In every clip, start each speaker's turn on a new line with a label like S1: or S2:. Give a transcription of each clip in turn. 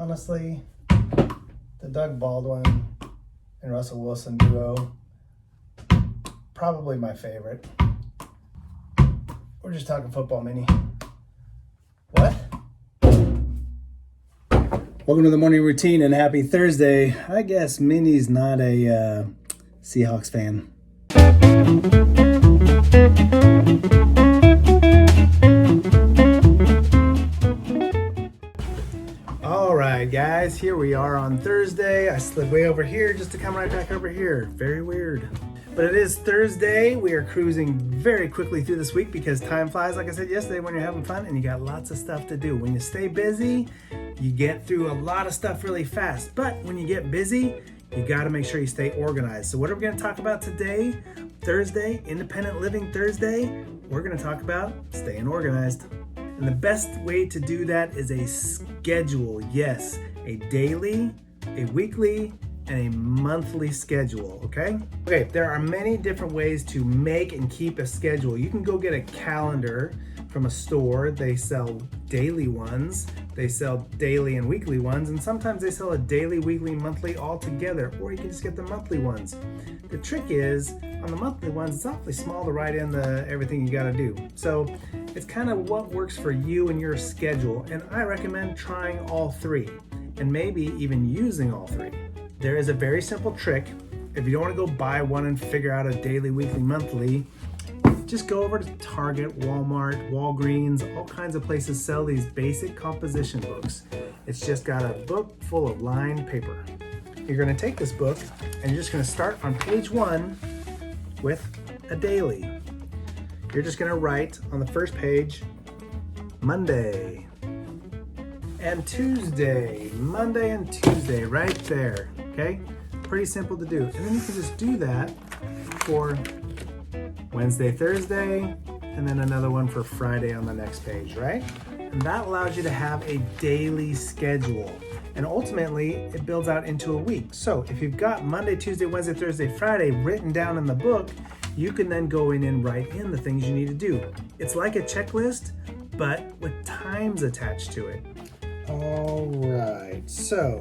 S1: Honestly, the Doug Baldwin and Russell Wilson duo, probably my favorite. We're just talking football, Mini. What? Welcome to the morning routine and happy Thursday. I guess Minnie's not a Seahawks fan. All right, guys, here we are on Thursday. I slid way over here just to come right back over here. Very weird. But it is Thursday. We are cruising very quickly through this week because time flies, like I said yesterday, when you're having fun and you got lots of stuff to do. When you stay busy, you get through a lot of stuff really fast. But when you get busy, you got to make sure you stay organized. So what are we going to talk about today? Thursday, Independent Living Thursday. We're going to talk about staying organized. And the best way to do that is a schedule. Yes, a daily, a weekly, and a monthly schedule, okay? Okay, there are many different ways to make and keep a schedule. You can go get a calendar from a store. They sell daily ones. They sell daily and weekly ones, and sometimes they sell a daily, weekly, monthly all together, or you can just get the monthly ones. The trick is, on the monthly ones, it's awfully small to write in everything you gotta do. So it's kind of what works for you and your schedule, and I recommend trying all three, and maybe even using all three. There is a very simple trick. If you don't want to go buy one and figure out a daily, weekly, monthly, just go over to Target, Walmart, Walgreens, all kinds of places sell these basic composition books. It's just got a book full of lined paper. You're going to take this book and you're just going to start on page 1 with a daily. You're just going to write on the first page, Monday and Tuesday, Monday and Tuesday, right there, okay? Pretty simple to do. And then you can just do that for Wednesday, Thursday, and then another one for Friday on the next page, right? And that allows you to have a daily schedule. And ultimately, it builds out into a week. So if you've got Monday, Tuesday, Wednesday, Thursday, Friday written down in the book, you can then go in and write in the things you need to do. It's like a checklist, but with times attached to it. All right, so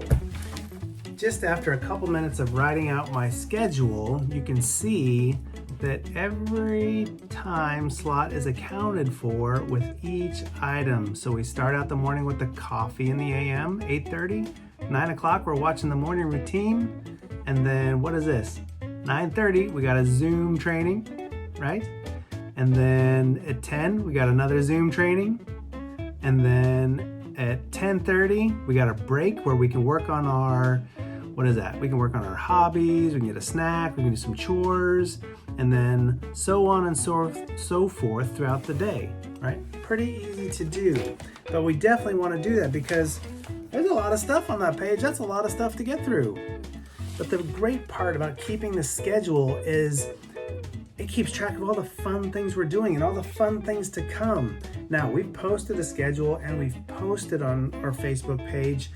S1: just after a couple minutes of writing out my schedule, you can see that every time slot is accounted for with each item. So we start out the morning with the coffee in the AM, 8:30, 9 o'clock, we're watching the morning routine. And then what is this? 9:30, we got a Zoom training, right? And then at 10, we got another Zoom training. And then at 10:30, we got a break where we can work on our, what is that? We can work on our hobbies, we can get a snack, we can do some chores, and then so on and so forth throughout the day, right? Pretty easy to do, but we definitely want to do that because there's a lot of stuff on that page. That's a lot of stuff to get through. But the great part about keeping the schedule is it keeps track of all the fun things we're doing and all the fun things to come. Now, we've posted a schedule and we've posted on our Facebook page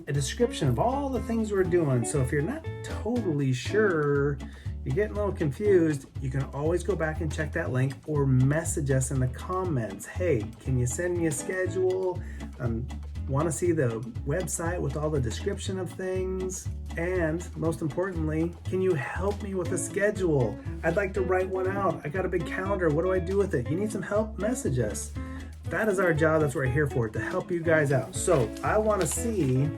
S1: a description of all the things we're doing. So if you're not totally sure, you're getting a little confused, you can always go back and check that link or message us in the comments. Hey, can you send me a schedule? Want to see the website with all the description of things? And most importantly, can you help me with a schedule? I'd like to write one out. I got a big calendar. What do I do with it? You need some help? Message us. That is our job. That's what we're here for, to help you guys out. So I want to see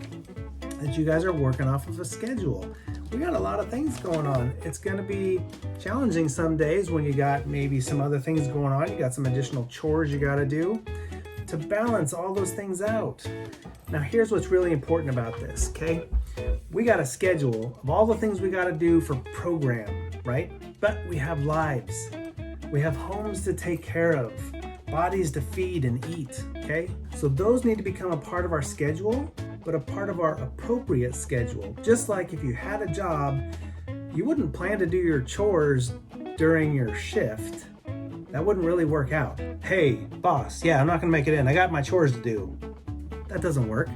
S1: that you guys are working off of a schedule. We got a lot of things going on. It's going to be challenging some days when you got maybe some other things going on. You got some additional chores you got to do to balance all those things out. Now, here's what's really important about this, okay? We got a schedule of all the things we got to do for program, right? But we have lives. We have homes to take care of, bodies to feed and eat, okay? So those need to become a part of our schedule, but a part of our appropriate schedule. Just like if you had a job, you wouldn't plan to do your chores during your shift. That wouldn't really work out. Hey, boss, yeah, I'm not gonna make it in. I got my chores to do. That doesn't work.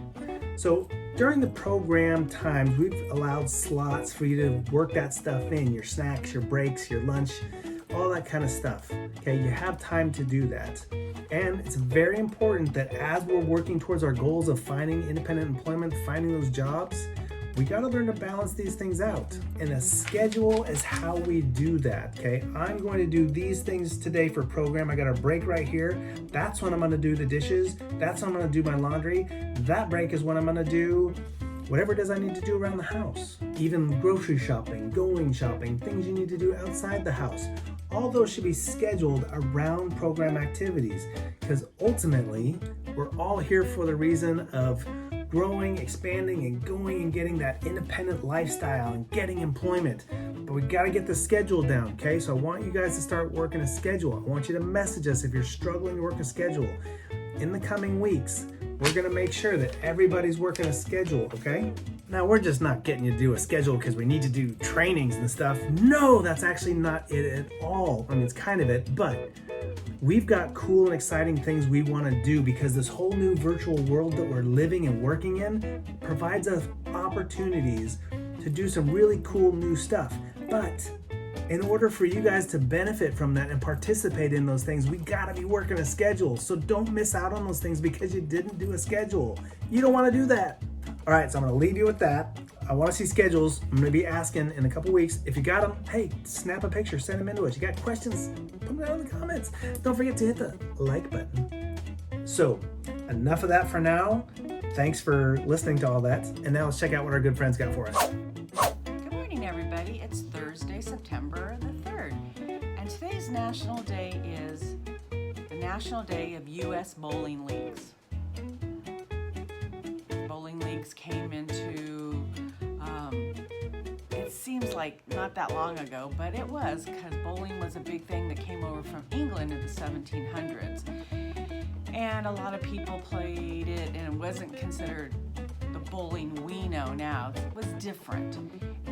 S1: So during the program times, we've allowed slots for you to work that stuff in, your snacks, your breaks, your lunch, all that kind of stuff. Okay, you have time to do that. And it's very important that as we're working towards our goals of finding independent employment, finding those jobs, we got to learn to balance these things out. And a schedule is how we do that, okay? I'm going to do these things today for program. I got a break right here. That's when I'm going to do the dishes. That's when I'm going to do my laundry. That break is when I'm going to do whatever it is I need to do around the house. Even grocery shopping, going shopping, things you need to do outside the house. All those should be scheduled around program activities, because ultimately we're all here for the reason of growing, expanding, and going and getting that independent lifestyle and getting employment. But we got to get the schedule down, okay? So I want you guys to start working a schedule. I want you to message us if you're struggling to work a schedule. In the coming weeks, we're going to make sure that everybody's working a schedule, okay? Now, we're just not getting you to do a schedule because we need to do trainings and stuff. No, that's actually not it at all. I mean, it's kind of it, but we've got cool and exciting things we want to do because this whole new virtual world that we're living and working in provides us opportunities to do some really cool new stuff. But in order for you guys to benefit from that and participate in those things, we gotta be working a schedule. So don't miss out on those things because you didn't do a schedule. You don't want to do that. All right, so I'm gonna leave you with that. I want to see schedules. I'm gonna be asking in a couple weeks. If you got them, hey, snap a picture, send them into us. You got questions, put them down in the comments. Don't forget to hit the like button. So enough of that for now. Thanks for listening to all that. And now let's check out what our good friends got for us.
S2: Good morning, everybody. It's Thursday, September the 3rd. And today's National Day is the National Day of U.S. Bowling Leagues. Bowling leagues came into, it seems like not that long ago, but it was, because bowling was a big thing that came over from England in the 1700s. And a lot of people played it, and it wasn't considered the bowling we know now. It was different.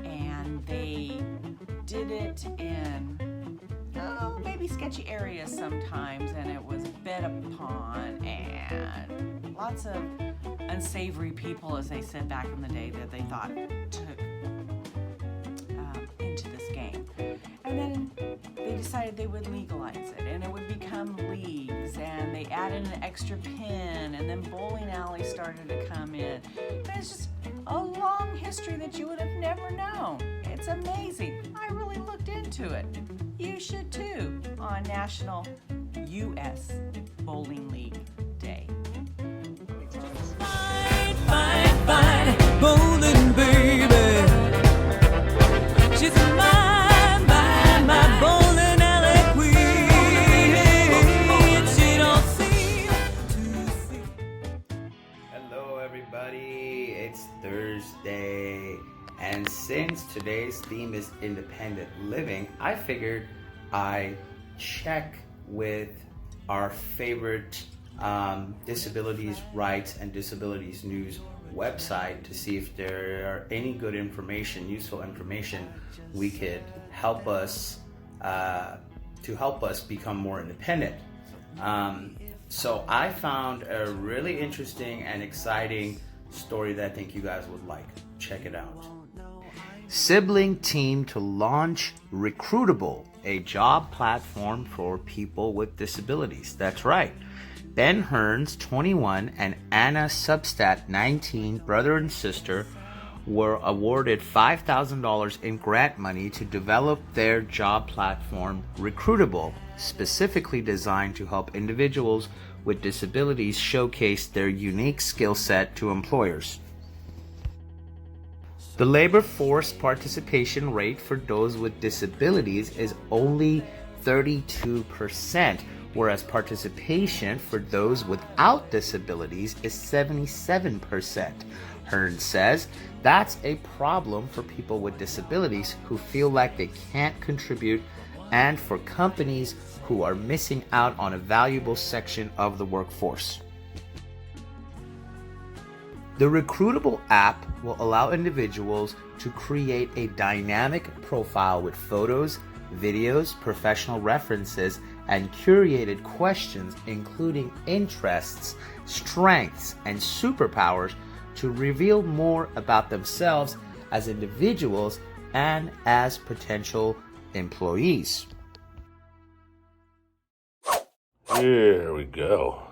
S2: And they did it in maybe sketchy areas sometimes, and it was bet upon, and lots of unsavory people, as they said back in the day, that they thought took into this game. And then they decided they would legalize it, and it would become leagues, and they added an extra pin, and then bowling alleys started to come in. And it's just a long history that you would have never known. It's amazing. I really looked into it. You should too, on National U.S. Bowling League Day.
S3: Fine, fine, fine, bowling baby. She's my bowling alley queen. She don't seem to see.
S4: Hello everybody, it's Thursday, and since today's theme is independent living, I figured I check with our favorite disabilities rights and disabilities news website to see if there are any good information, useful information we could help us to help us become more independent. So I found a really interesting and exciting story that I think you guys would like. Check it out. Sibling team to launch Recruitable, a job platform for people with disabilities. That's right. Ben Hearns, 21, and Anna Substat, 19, brother and sister, were awarded $5,000 in grant money to develop their job platform, Recruitable, specifically designed to help individuals with disabilities showcase their unique skill set to employers. The labor force participation rate for those with disabilities is only 32%, whereas participation for those without disabilities is 77%. Hearns says that's a problem for people with disabilities who feel like they can't contribute, and for companies who are missing out on a valuable section of the workforce. The Recruitable app will allow individuals to create a dynamic profile with photos, videos, professional references, and curated questions including interests, strengths, and superpowers to reveal more about themselves as individuals and as potential employees.
S5: Here we go.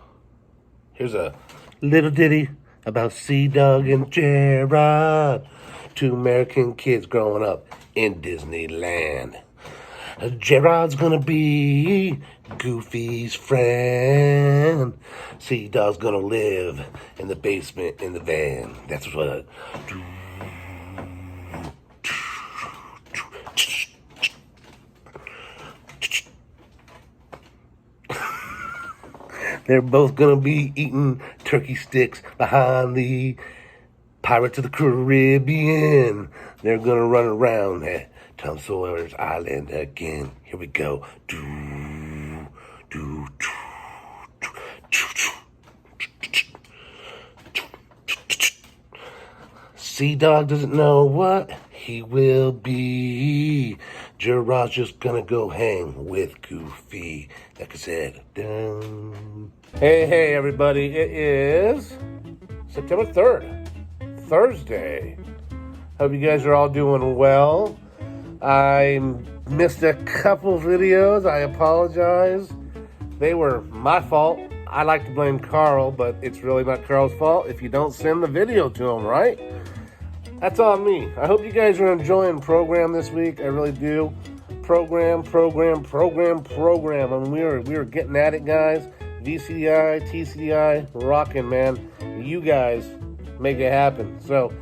S5: Here's a little ditty about Sea-Dog and Gerard, two American kids growing up in Disneyland. Gerard's gonna be Goofy's friend. Sea-Dog's gonna live in the basement in the van. That's what. They're both gonna be eating turkey sticks behind the Pirates of the Caribbean. They're gonna run around at Tom Sawyer's Island again. Here we go. Sea-Dog doesn't know what he will be. Gerard's just gonna go hang with Goofy. Like I said, dun. Hey, everybody. It is September 3rd, Thursday. Hope you guys are all doing well. I missed a couple videos. I apologize. They were my fault. I like to blame Carl, but it's really not Carl's fault if you don't send the video to him, right? That's on me. I hope you guys are enjoying program this week. I really do. Program. I mean, we were getting at it, guys. VCDI, TCDI, rocking, man. You guys make it happen. So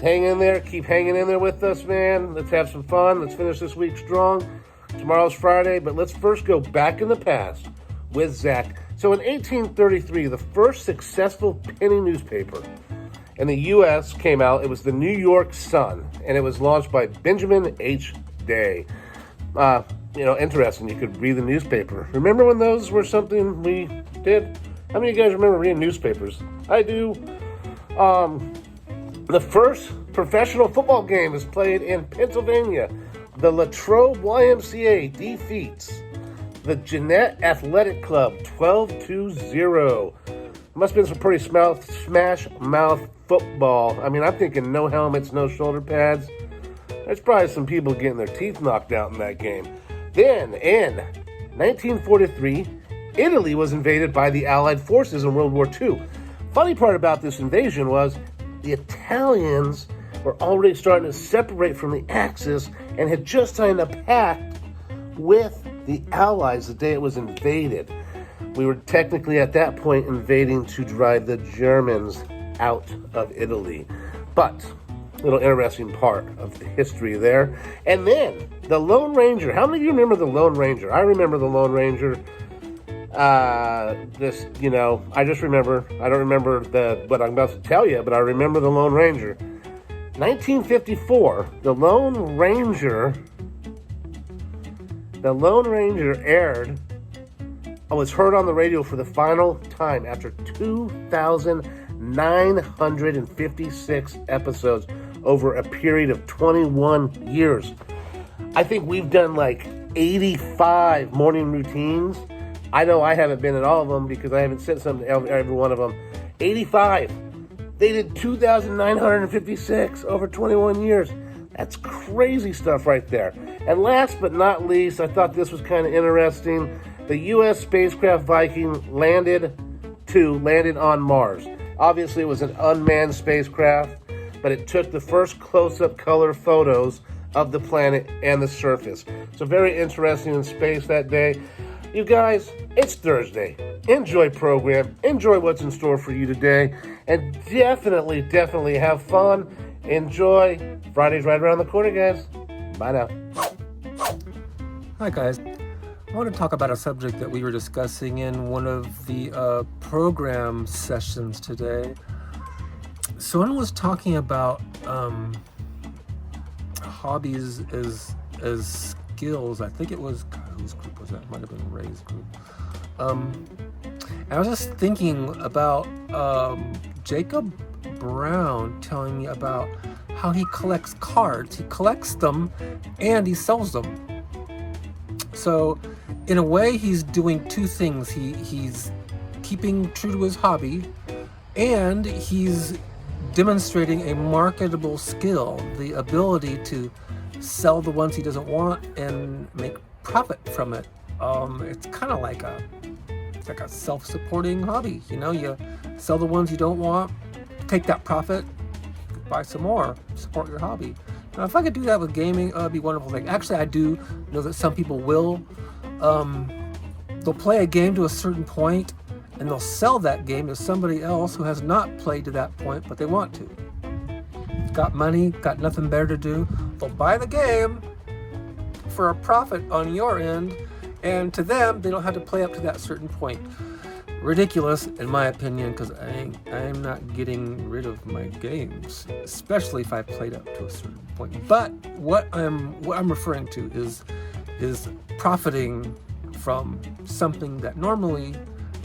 S5: hang in there. Keep hanging in there with us, man. Let's have some fun. Let's finish this week strong. Tomorrow's Friday, but let's first go back in the past with Zach. So in 1833, the first successful penny newspaper in the U.S. came out. It was the New York Sun, and it was launched by Benjamin H. Day. Interesting. You could read the newspaper. Remember when those were something we did? How many of you guys remember reading newspapers? I do. The first professional football game is played in Pennsylvania. The Latrobe YMCA defeats the Jeanette Athletic Club 12-0. Must have been some pretty smash mouth football. I mean, I'm thinking no helmets, no shoulder pads. There's probably some people getting their teeth knocked out in that game. Then, in 1943, Italy was invaded by the Allied forces in World War II. Funny part about this invasion was the Italians were already starting to separate from the Axis and had just signed a pact with the Allies the day it was invaded. We were technically at that point invading to drive the Germans out of Italy. But a little interesting part of the history there. And then the Lone Ranger. How many of you remember the Lone Ranger? I remember the Lone Ranger. I just remember. I don't remember what I'm about to tell you, but I remember the Lone Ranger. 1954, the Lone Ranger aired. Was heard on the radio for the final time after 2,956 episodes over a period of 21 years. I think we've done like 85 morning routines. I know I haven't been in all of them because I haven't sent some to every one of them. 85. They did 2,956 over 21 years. That's crazy stuff right there. And last but not least, I thought this was kind of interesting. The U.S. spacecraft Viking landed on Mars. Obviously, it was an unmanned spacecraft, but it took the first close-up color photos of the planet and the surface. So very interesting in space that day. You guys, it's Thursday. Enjoy program. Enjoy what's in store for you today. And definitely have fun. Enjoy. Friday's right around the corner, guys. Bye now.
S6: Hi, guys. I want to talk about a subject that we were discussing in one of the program sessions today. Someone was talking about hobbies as skills. I think it was, whose group was that? Might have been Ray's group. I was just thinking about Jacob Brown telling me about how he collects cards. He collects them and he sells them. So in a way, he's doing two things. He's keeping true to his hobby, and he's demonstrating a marketable skill, the ability to sell the ones he doesn't want and make profit from it. It's kind of like It's like a self-supporting hobby. You know, you sell the ones you don't want, take that profit, buy some more, support your hobby. Now, if I could do that with gaming, it'd be a wonderful thing. Actually, I do know that some people will. They'll play a game to a certain point, and they'll sell that game to somebody else who has not played to that point, but they want to. Got money, got nothing better to do. They'll buy the game for a profit on your end, and to them, they don't have to play up to that certain point. Ridiculous, in my opinion, because I'm not getting rid of my games, especially if I played up to a certain point. But what I'm referring to is profiting from something that normally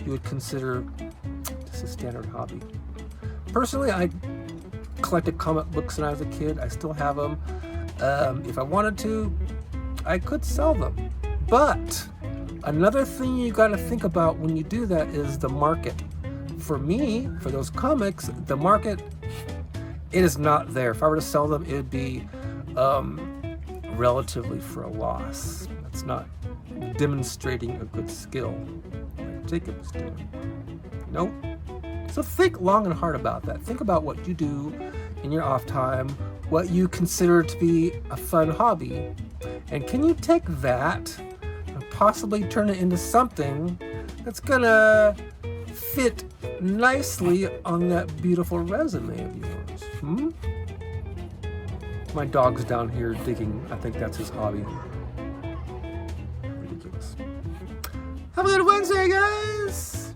S6: you would consider just a standard hobby. Personally, I collected comic books when I was a kid. I still have them. If I wanted to, I could sell them. But another thing you got to think about when you do that is the market. For me, for those comics, the market, it is not there. If I were to sell them, it would be relatively for a loss. That's not demonstrating a good skill like Jacob is doing. Nope. So think long and hard about that. Think about what you do in your off time, what you consider to be a fun hobby, and can you take that and possibly turn it into something that's gonna fit nicely on that beautiful resume of yours? My dog's down here digging. I think that's his hobby. Ridiculous. Have a good Wednesday, guys.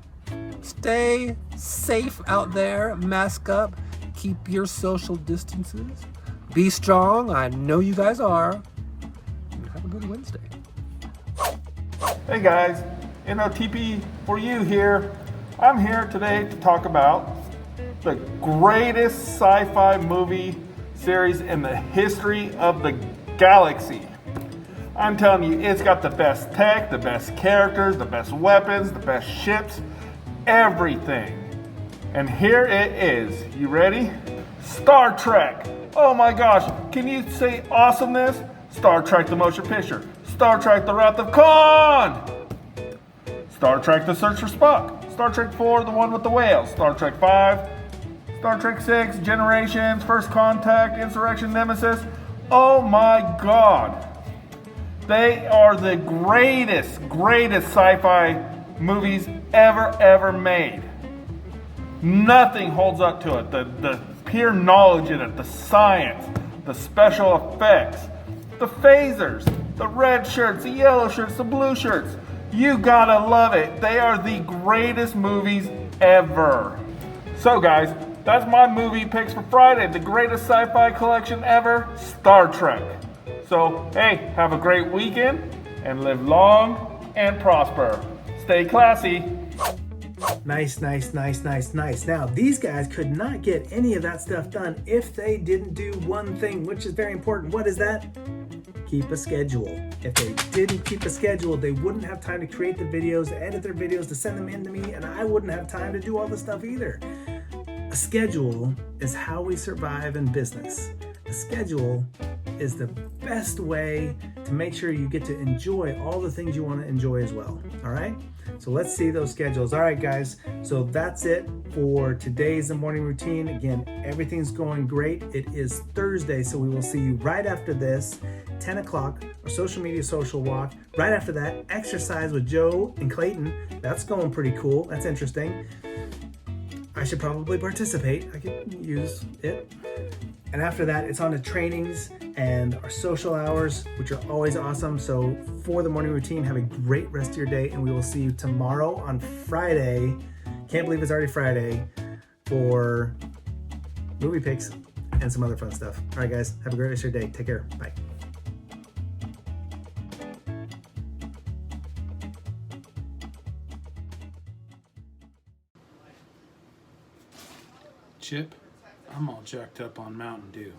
S6: Stay safe out there. Mask up. Keep your social distances. Be strong. I know you guys are. And have a good Wednesday.
S7: Hey guys, NOTP for you here. I'm here today to talk about the greatest sci-fi movie series in the history of the galaxy. I'm telling you, it's got the best tech, the best characters, the best weapons, the best ships, everything. And here it is. You ready? Star Trek. Oh my gosh, can you say awesomeness? Star Trek the motion picture. Star Trek the Wrath of Khan. Star Trek the Search for Spock. Star Trek 4, the one with the whales. Star Trek 5. Star Trek 6, Generations, First Contact, Insurrection, Nemesis. Oh my God. They are the greatest sci-fi movies ever made. Nothing holds up to it. The pure knowledge in it, the science, the special effects, the phasers, the red shirts, the yellow shirts, the blue shirts. You gotta love it. They are the greatest movies ever. So guys, that's my movie picks for Friday. The greatest sci-fi collection ever, Star Trek. So, hey, have a great weekend and live long and prosper. Stay classy.
S1: Nice. Now, these guys could not get any of that stuff done if they didn't do one thing, which is very important. What is that? Keep a schedule. If they didn't keep a schedule, they wouldn't have time to create the videos, to edit their videos, to send them in to me, and I wouldn't have time to do all the stuff either. A schedule is how we survive in business. A schedule is the best way to make sure you get to enjoy all the things you want to enjoy as well. All right? So let's see those schedules. All right, guys. So that's it for today's morning routine. Again, everything's going great. It is Thursday, so we will see you right after this, 10 o'clock, our social media social walk. Right after that, exercise with Joe and Clayton. That's going pretty cool. That's interesting. I should probably participate. I could use it. And after that, it's on to trainings and our social hours, which are always awesome. So for the morning routine, have a great rest of your day, and we will see you tomorrow on Friday. Can't believe it's already Friday for movie picks and some other fun stuff. All right, guys, have a great rest of your day. Take care. Bye.
S8: Chip, I'm all jacked up on Mountain Dew.